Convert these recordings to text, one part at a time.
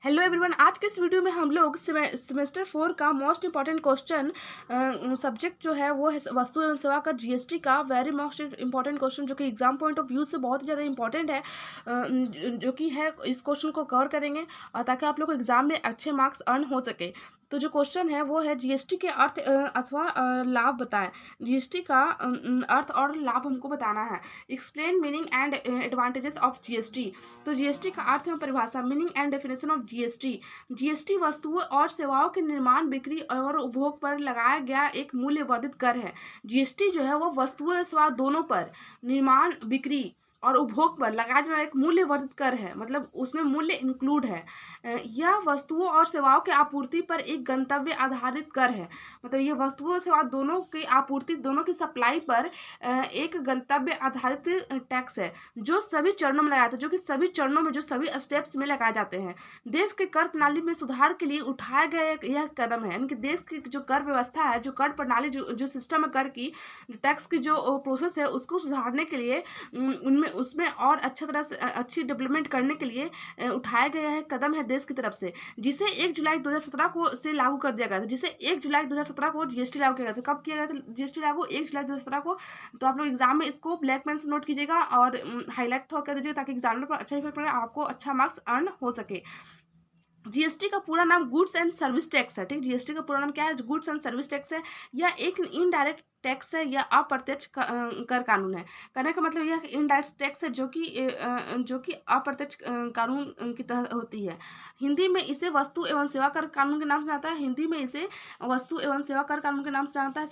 Hello everyone, आज के इस वीडियो में हम लोग सेमेस्टर 4 का मोस्ट इंपॉर्टेंट क्वेश्चन सब्जेक्ट जो है वो है वस्तु एवं सेवा कर जीएसटी का वेरी मोस्ट इंपॉर्टेंट क्वेश्चन जो कि एग्जाम पॉइंट ऑफ व्यू से बहुत ही ज़्यादा इंपॉर्टेंट है, जो कि है इस क्वेश्चन को कवर करेंगे और ताकि आप लोग को एग्जाम में अच्छे मार्क्स अर्न हो सके। तो जो क्वेश्चन है वो है जीएसटी के अर्थ अथवा लाभ बताएं। जीएसटी का अर्थ और लाभ हमको बताना है। Explain meaning and advantages of GST. तो जीएसटी का अर्थ एवं परिभाषा, meaning and definition of GST. GST वस्तुओं और सेवाओं के निर्माण, बिक्री और उपभोग पर लगाया गया एक मूल्य वर्धित कर है। जीएसटी जो है वो वस्तुओं और सेवा दोनों पर, निर्माण, बिक्री और उपभोग पर लगाया जाने वाला एक मूल्य वर्धित कर है, मतलब उसमें मूल्य इंक्लूड है। यह वस्तुओं और सेवाओं की आपूर्ति पर एक गंतव्य आधारित कर है, मतलब ये वस्तुओं और सेवा दोनों की आपूर्ति, दोनों की सप्लाई पर एक गंतव्य आधारित टैक्स है जो सभी चरणों में लगाया जाता है, जो कि सभी चरणों में, जो सभी स्टेप्स में लगाए जाते हैं। देश के कर प्रणाली में सुधार के लिए उठाया गया यह कदम है, यानी कि देश की जो कर व्यवस्था है, जो कर प्रणाली, जो सिस्टम है, कर की जो टैक्स की जो प्रोसेस है उसको सुधारने के लिए, उनमें उसमें और अच्छा तरह से अच्छी डेवलपमेंट करने के लिए उठाया गया है कदम है देश की तरफ से, जिसे 1 जुलाई 2017 को से लागू कर दिया गया था। जिसे 1 जुलाई 2017 को जीएसटी लागू किया गया था। कब किया गया था जीएसटी लागू? 1 जुलाई 2017 को। तो आप लोग एग्जाम में इसको ब्लैक पेन से नोट कीजिएगा और हाईलाइट थोड़ा कर दीजिएगा ताकि एग्जाम पर अच्छा इफेक्ट पड़े, आपको अच्छा मार्क्स अर्न हो सके। जीएसटी का पूरा नाम गुड्स एंड सर्विस टैक्स है। ठीक, जीएसटी का पूरा नाम क्या है? गुड्स एंड सर्विस टैक्स है। यह एक इनडायरेक्ट टैक्स है या अप्रत्यक्ष कर कानून है। कहने का मतलब यह इनडायरेक्ट टैक्स है जो कि अप्रत्यक्ष कानून की तरह होती है। हिंदी में इसे वस्तु एवं सेवा कर कानून के नाम से जाता है। हिंदी में इसे वस्तु एवं सेवा कर कानून के नाम से जाता है।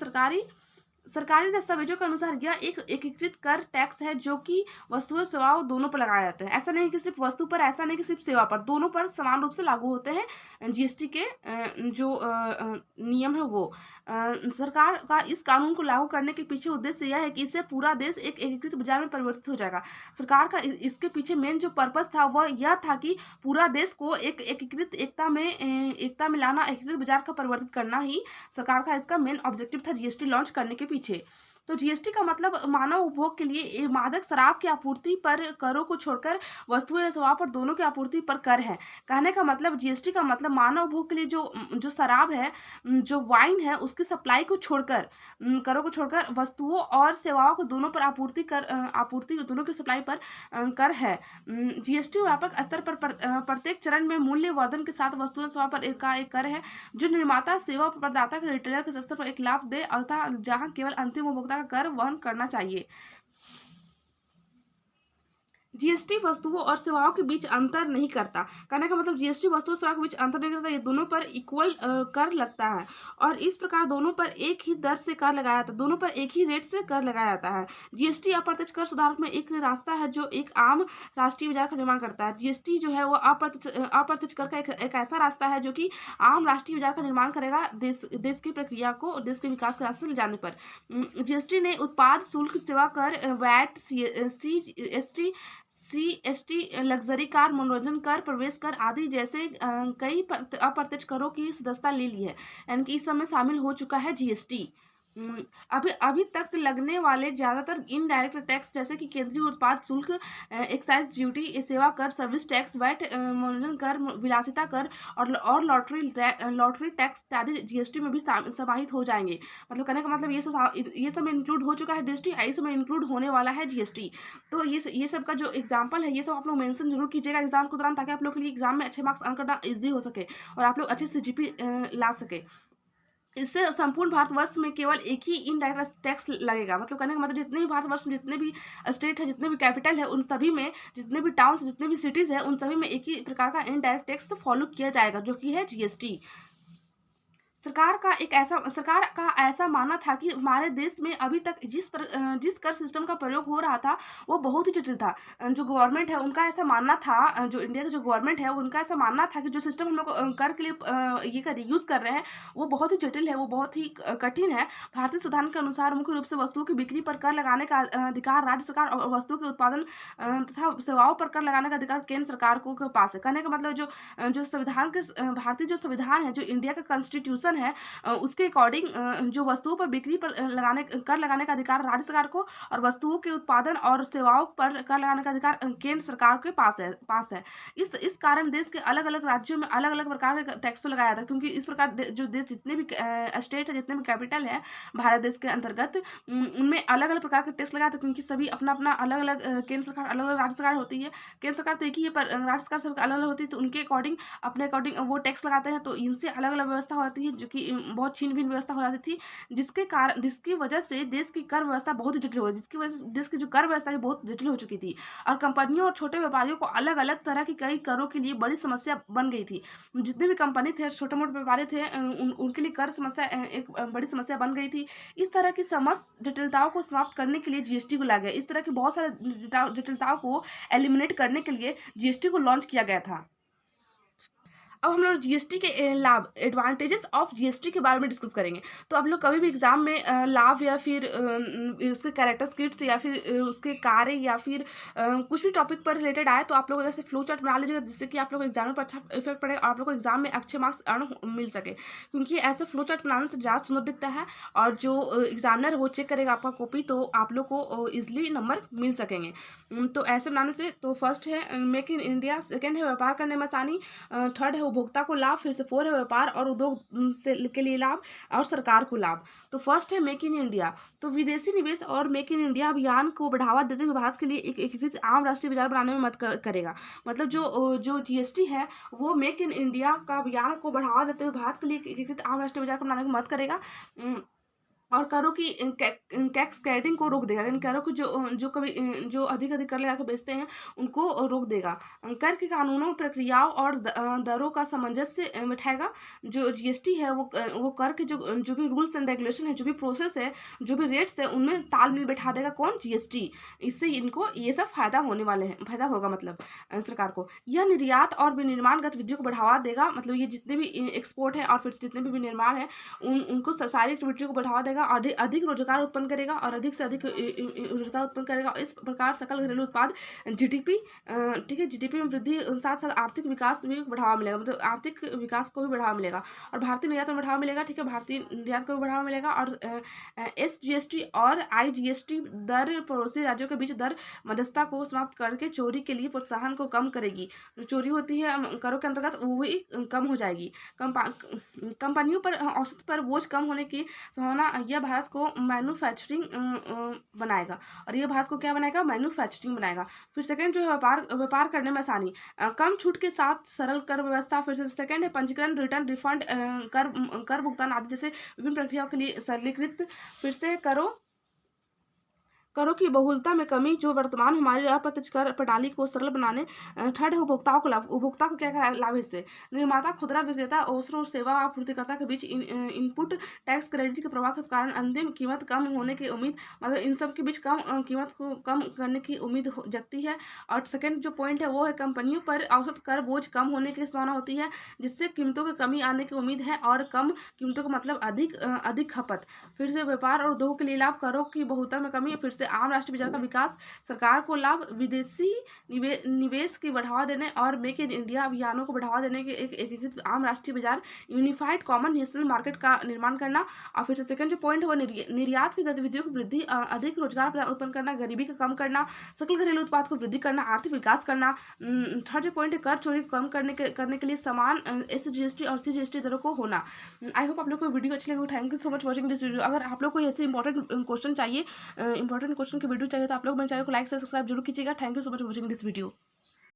सरकारी दस्तावेजों के अनुसार यह एक एकीकृत कर टैक्स है जो कि वस्तुओं सेवाओं दोनों पर लगाया जाता है। ऐसा नहीं कि सिर्फ वस्तु पर, ऐसा नहीं कि सिर्फ सेवा पर, दोनों पर समान रूप से लागू होते हैं जीएसटी के जो नियम है वो। सरकार का इस कानून को लागू करने के पीछे उद्देश्य यह है कि इससे पूरा देश एक एकीकृत बाजार में परिवर्तित हो जाएगा। सरकार का इसके पीछे मेन जो पर्पस था वह यह था कि पूरा देश को एक एकीकृत एकता में लाना, एकीकृत बाजार का परिवर्तित करना ही सरकार का इसका मेन ऑब्जेक्टिव था जीएसटी लॉन्च करने के पीछे। तो जीएसटी का मतलब मानव उपभोग के लिए मादक शराब की आपूर्ति पर करों को छोड़कर वस्तुओं या सेवाओं पर दोनों की आपूर्ति पर कर है। कहने का मतलब जीएसटी का मतलब मानव उपभोग के लिए जो शराब है, जो वाइन है, उसकी सप्लाई को छोड़कर, करों को छोड़कर वस्तुओं और सेवाओं को दोनों पर आपूर्ति दोनों की सप्लाई पर कर है। जीएसटी व्यापक स्तर पर प्रत्येक चरण में मूल्य वर्धन के साथ वस्तुओं सेवा पर एक कर है जो निर्माता, सेवा प्रदाता के, रिटेलर के स्तर पर एक लाभ दे, अर्थात जहां केवल अंतिम उपभोक्ता का कर वहन करना चाहिए। जीएसटी वस्तुओं और सेवाओं के बीच अंतर नहीं करता। कहने का मतलब जीएसटी वस्तुओं और सेवाओं के बीच अंतर नहीं करता, ये दोनों पर इक्वल कर लगता है और इस प्रकार दोनों पर एक ही दर से कर लगाया जाता है, दोनों पर एक ही रेट से कर लगाया जाता है। जीएसटी अप्रत्यक्ष कर सुधार में एक रास्ता है जो एक आम राष्ट्रीय बाजार का निर्माण करता है। जीएसटी जो है वो अप्रत्यक्ष कर का एक ऐसा रास्ता है जो कि आम राष्ट्रीय बाजार का निर्माण करेगा देश की प्रक्रिया को देश के विकास के रास्ते ले जाने पर। जीएसटी ने उत्पाद शुल्क, सेवा कर, वैट, सीएसटी, लग्जरी कार, मनोरंजन कर, प्रवेश कर आदि जैसे कई अप्रत्यक्ष करों की सदस्यता ले ली है, यानी कि इस समय शामिल हो चुका है जीएसटी। अभी तक लगने वाले ज्यादातर इनडायरेक्ट टैक्स जैसे कि केंद्रीय उत्पाद शुल्क, एक्साइज ड्यूटी, सेवा कर, सर्विस टैक्स, वैट, मनोरंजन कर, विलासिता कर और लॉटरी टैक्स इत्यादि जीएसटी में भी समाहित हो जाएंगे। मतलब कहने का मतलब ये सब इंक्लूड हो चुका है जीएसटी, इस समय इंक्लूड होने वाला है जीएसटी। तो ये सब का जो एग्जाम्पल है ये सब आप लोग मेंशन जरूर कीजिएगा एग्जाम के दौरान, ताकि आप लोग के लिए एग्जाम में अच्छे मार्क्स अर्न करना ईजी हो सके और आप लोग अच्छे सीजीपी ला सके। इससे संपूर्ण भारतवर्ष में केवल एक ही इनडायरेक्ट टैक्स लगेगा। मतलब कहने का मतलब जितने भी भारतवर्ष में जितने भी स्टेट है, जितने भी कैपिटल है, उन सभी में, जितने भी टाउन्स, जितने भी सिटीज है, उन सभी में एक ही प्रकार का इनडायरेक्ट टैक्स फॉलो किया जाएगा जो कि है जीएसटी। सरकार का ऐसा मानना था कि हमारे देश में अभी तक जिस कर सिस्टम का प्रयोग हो रहा था वो बहुत ही जटिल था। जो गवर्नमेंट है उनका ऐसा मानना था, जो इंडिया का जो गवर्नमेंट है उनका ऐसा मानना था कि जो सिस्टम हम लोग कर के लिए ये यूज़ कर रहे हैं वो बहुत ही जटिल है, वो बहुत ही कठिन है। भारतीय संविधान के अनुसार मुख्य रूप से वस्तुओं की बिक्री पर कर लगाने का अधिकार राज्य सरकार और वस्तुओं के उत्पादन तथा सेवाओं पर कर लगाने का अधिकार केंद्र सरकार के पास है। कहने का मतलब जो संविधान के भारतीय जो संविधान है, जो इंडिया का कॉन्स्टिट्यूशन रेगुलेशन है उसके अकॉर्डिंग जो वस्तुओं पर बिक्री पर कर लगाने का अधिकार राज्य सरकार को, और वस्तुओं के उत्पादन और सेवाओं पर कर लगाने का अधिकार केंद्र सरकार के पास है। इस कारण देश के अलग अलग राज्यों में अलग अलग प्रकार का टैक्स लगाया था, क्योंकि इस प्रकार जो देश जितने भी स्टेट है, जितने भी कैपिटल है भारत देश के अंतर्गत, उनमें अलग अलग प्रकार के टैक्स लगाया था, क्योंकि सभी अपना अपना अलग अलग केंद्र सरकार अलग अलग राज्य सरकार होती है, केंद्र सरकार तो एक ही है पर राज्य सरकार सबके अलग अलग होती है, तो उनके अकॉर्डिंग अपने अकॉर्डिंग वो टैक्स लगाते हैं, तो इनसे अलग अलग व्यवस्था होती है, जो कि बहुत छीन भिन्न व्यवस्था हो जाती थी, जिसकी वजह से देश की कर व्यवस्था बहुत ही जटिल हो, जिसकी वजह से देश की जो कर व्यवस्था है बहुत जटिल हो चुकी थी, और कंपनियों और छोटे व्यापारियों को अलग अलग तरह की कई करों के लिए बड़ी समस्या बन गई थी। जितने भी कंपनी थे, छोटे मोटे व्यापारी थे, उनके लिए कर समस्या एक बड़ी समस्या बन गई थी। इस तरह की समस्त जटिलताओं को समाप्त करने के लिए जीएसटी को लाया गया। इस तरह की बहुत सारे जटिलताओं को एलिमिनेट करने के लिए जीएसटी को लॉन्च किया गया था। अब हम लोग जीएसटी के लाभ, एडवांटेजेस ऑफ जीएसटी के बारे में डिस्कस करेंगे। तो आप लोग कभी भी एग्जाम में लाभ या फिर उसके कैरेक्टर स्किट्स या फिर उसके कार्य या फिर कुछ भी टॉपिक पर रिलेटेड आए, तो आप लोग ऐसे फ्लो चार्ट बना लीजिएगा, जिससे कि आप लोग एग्जाम पर अच्छा इफेक्ट पड़े और आप लोग को एग्जाम में अच्छे मार्क्स अर्न मिल सके, क्योंकि ऐसे फ्लो चार्ट बनाने से ज़्यादा सुंदर दिखता है, और जो एग्जामिनर वो चेक करेगा आपका कॉपी, तो आप लोग को ईजिली नंबर मिल सकेंगे। तो ऐसे बनाने से, तो फर्स्ट है मेक इन इंडिया, सेकेंड है व्यापार करने में आसानी, थर्ड है उपभोक्ता को लाभ, फिर से फोर है व्यापार और उद्योग से के लिए लाभ और सरकार को लाभ। तो फर्स्ट है मेक इन इंडिया। तो विदेशी निवेश और मेक इन इंडिया अभियान को बढ़ावा देते हुए भारत के लिए एक एकीकृत आम राष्ट्रीय बाजार बनाने में मदद करेगा। मतलब जो जीएसटी है वो मेक इन इंडिया का अभियान को बढ़ावा देते हुए भारत के लिए एक एकीकृत आम राष्ट्रीय बाजार को बनाने में मदद करेगा, और करों की टैक्स कैडिंग को रोक देगा, यानी करों को जो अधिक कर लगा के बेचते हैं उनको रोक देगा। कर के कानूनों, प्रक्रियाओं और दरों का सामंजस्य बिठाएगा। जो जीएसटी है वो कर के जो भी रूल्स एंड रेगुलेशन है, जो भी प्रोसेस है, जो भी रेट्स है, उनमें तालमेल बैठा देगा कौन, जीएसटी। इससे इनको ये सब फायदा होगा, मतलब सरकार को। यह निर्यात और विनिर्माण गतिविधियों को बढ़ावा देगा, मतलब ये जितने भी एक्सपोर्ट है और फिर जितने भी विनिर्माण है उनको सारी एक्टिविटियों को बढ़ावा देगा, अधिक रोजगार उत्पन्न करेगा और अधिक से अधिक रोजगार उत्पन्न करेगा। इस प्रकार सकल घरेलू उत्पाद, जीडीपी, ठीक है, जीडीपी में वृद्धि, साथ साथ आर्थिक विकास भी बढ़ावा मिलेगा, मतलब आर्थिक विकास को भी बढ़ावा मिलेगा, और भारतीय निर्यात में बढ़ावा मिलेगा, ठीक है, भारतीय निर्यात को भी बढ़ावा मिलेगा। और एसजीएसटी और आईजीएसटी दर पड़ोसी राज्यों के बीच दर मध्यस्थता को समाप्त करके चोरी के लिए प्रोत्साहन को कम करेगी। जो चोरी होती है करों के अंतर्गत वो भी कम हो जाएगी। कंपनियों पर औसत पर बोझ कम होने की संभावना, यह भारत को मैन्युफैक्चरिंग बनाएगा, और ये भारत को क्या बनाएगा, मैन्युफैक्चरिंग बनाएगा। फिर सेकंड जो है व्यापार करने में आसानी, कम छूट के साथ सरल कर व्यवस्था। फिर से सेकंड है पंजीकरण, रिटर्न, रिफंड, कर भुगतान आदि जैसे विभिन्न प्रक्रियाओं के लिए सरलीकृत। फिर से करों की बहुलता में कमी, जो वर्तमान हमारी अप्रत्यक्ष कर प्रणाली को सरल बनाने। थर्ड है उपभोक्ताओं को लाभ, उपभोक्ता को क्या लाभ है इससे, निर्माता, खुदरा विक्रेता, और सेवा आपूर्तिकर्ता के बीच इनपुट टैक्स क्रेडिट के प्रभाव के कारण अंतिम कीमत कम होने की उम्मीद, मतलब इन सब के बीच कीमत को कम करने की उम्मीद जगती है। और सेकेंड जो पॉइंट है वो है कंपनियों पर औसत कर बोझ कम होने की संभावना होती है, जिससे कीमतों की कमी आने की उम्मीद है, और कम कीमतों का मतलब अधिक खपत। फिर से व्यापार और उद्योग के लिए लाभ, करों की बहुलता में कमी। फिर से आम राष्ट्रीय बाजार का विकास, सरकार को लाभ, विदेशी निवेश की बढ़ावा देने और मेक इन इंडिया अभियानों को बढ़ावा देने के एक एकीकृत आम राष्ट्रीय बाजार, यूनिफाइड कॉमन नेशनल मार्केट का निर्माण करना। और फिर से सेकंड जो पॉइंट है वो निर्यात की गतिविधियों की वृद्धि, अधिक रोजगार उत्पन्न करना, गरीबी का कम करना, सकल घरेलू उत्पाद को वृद्धि करना, आर्थिक विकास करना। थर्ड जो पॉइंट है कर चोरी कम करने के लिए समान एसजीएसटी और सीजीएसटी दरों को होना। आई होप आप लोग को वीडियो अच्छी लगी। Thank you so much watching this video. अगर आप लोग को ऐसे इंपॉर्टेंट क्वेश्चन चाहिए, इंपॉर्टेंट क्वेश्चन की वीडियो चाहिए, तो आप लोग मेरे चैनल को लाइक से सब्सक्राइब जरूर कीजिएगा। Thank you so much for watching this video.